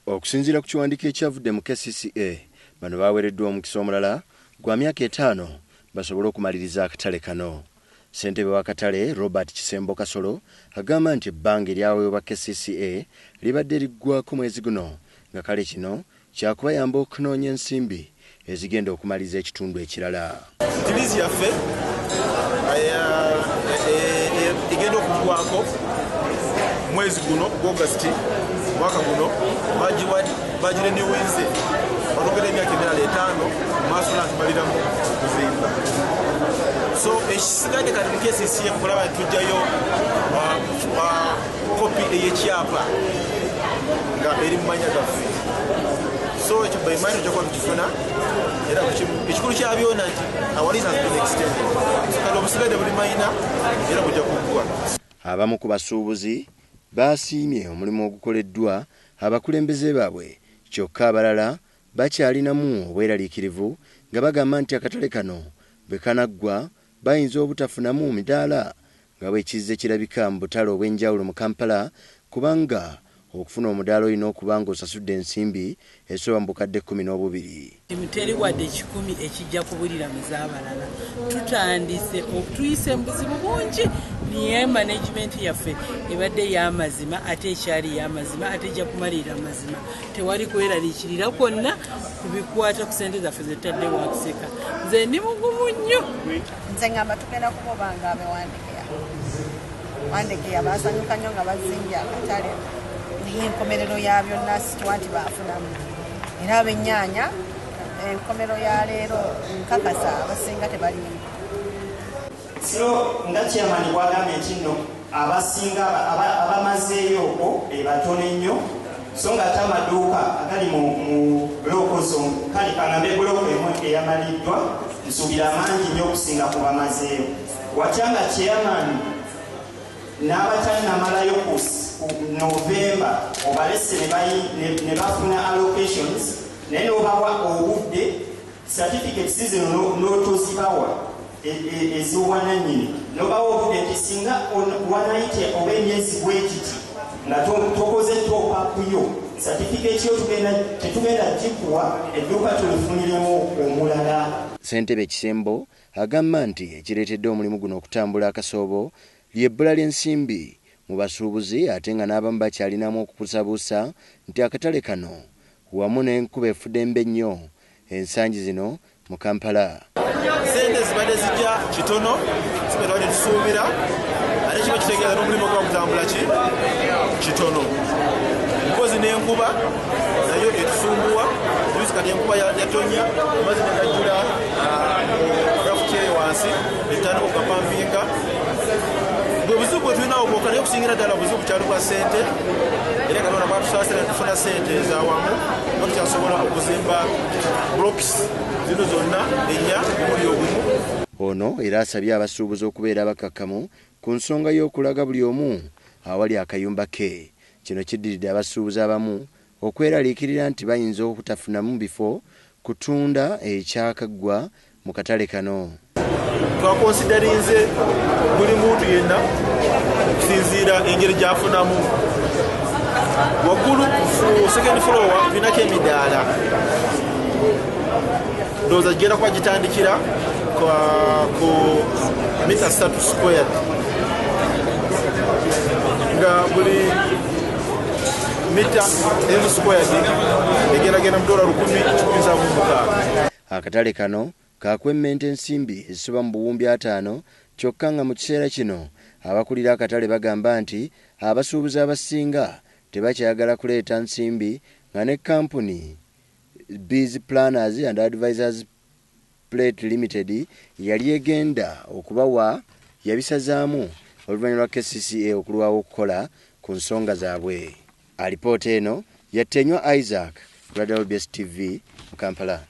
Okusinziira ku kiwandiiko ekyavudde mu KCCA, bano baweereddwa omukisa omulala gwa myaka 5 basobole okumaliriza akatale kano. Ssentebe w'akatale Robert Kisembo Kasolo agamba nti ebbanga eryaweebwa KCCA libadde liggwako mwezi guno, nga kale kino kyakubayamba okunoonya ensimbi ezigenda okumaliza ekitundu ekirala. Tirizi yaffe egenda okuggwako mwezi guno August mwaka guno bagireniwenze batogera emyaka emirala 5 maaso natumaliramu okuzimba. So ekisigadde kati mu KCCA kulaba tujjayo kopi ey'ekyapa nga eri mu manya gaffe. So ekyo bemanyi ojja kuba tukifuna era ekikulu kya byonna nti awaliza been extended. Kale obusigadde buli mayina era bujja kuggwa. Abamu ku basuubuzi basiimye omulimu ogukoleddwa abakulembeze baabwe, kyokka abalala bakyalinamu obweraliikirivu nga bagamba nti akatale kano bwe kanaggwa bayinza obutafunamu midaala nga bwekizze kirabika mu butale obw'enjawulo mu Kampala, kubanga okufuna omudaala olina okuba ng'osasudde ensimbi esoba mu bukadde 12. Teri wadde 10 ekijja kubulira mu z'abalala. Tutandise tuyise mu buzibu bungi, niye management yaffe ebadde y'amazima ate ekyali y'amazima ate ejja kumalira amazima. Tewali kweraliikirira kwonna kubikwata ku ssente zaffe zetadde wakuseka. Nze ndi mugumu nnyo. Nze ngamba tugenda kubanga abewandegeya basanyuka nnyo nga bazimbye akatale. Enkomerero ya byonna situwa nti baafunamu. Era ab'ennyaanya enkomerero ya leero nkakasa abasinga tebalimu. So nga chairman bwagambye nti nno abasinga abamazeeyo okwo batono ennyo, so nga ate amaduuka agali mu buloko zo kali kangambe buloko emu eyamaliddwa nsuubira amangi nnyo okusinga ku bamazeeyo. Watya nga chairman n'abatannamalayo ku November obalese ne bafuna allocations naye n'obawa obudde certificates zino n'otozibawa ez'obwannannyini n'obawa obudde nti singa wanayite oba emyezi bwekiti nga tokoze topapuyo certificate yo tetugenda gikuwa edduuka tulifuniremu omulala. Ssentebe Kisembo agamba nti ekireetedde omulimu guno okutambula akasoobo ly'ebbula ly'ensimbi mu basuubuzi, ate nga n'abamu bakyalinamu okubuusabuusa nti akatale kano wamu n'enkuba efudde mbi ennyo ensangi zino mu Kampala. Sente zibadde zijja kitono zibadde tusuubira ate kiba kitegeeza n'omulimu gwa kutambula kitono. Mpozi n'enkuba nayo etusumbuwa juzi kati enkuba yatonya amazzi negajjula rafuti eyo wansi etandika okukapampinga. Obuzibu bwe tulina obwoka naye okusingira ddala obuzibu bukyali bwa ssente, era Katonda bwatusaasira ne tufuna ssente ez'awamu tukyasobola okuzimba blocks zino zonna 4 omuli ogumu. Ono era asabye abasuubuzi okubeera abakakkamu ku nsonga y'okulaga buli omu awali akayumba ke. Kino kiddiridde abasuubuzi abamu okweraliikirira nti bayinza okutafunamu bifo kutunda ekyakaggwa mu katale kano. Twakonsiderinze buli muntu yenna okusinziira engeri gy'afunamu. Waggulu ku second floor tulinako emidaala ndowooza gigenda kuba gitandikira ku mita 3 squared nga buli mita emu squared egeragenda mu $1,176. Akatale kano kakwemmenta ensimbi ezisoba mu buwumbi 5, kyokka nga mu kiseera kino abakulira akatale bagamba nti abasuubuzi abasinga tebakyayagala kuleeta nsimbi, nga ne kampuni Biz Planners and Advisors Plate Limited yali egenda okubawa yabisazaamu oluvannyuma lwa KCCA okulwawo okukola ku nsonga zaabwe. Alipoota eno yattenywa Isaac, Radio BS TV mu Kampala.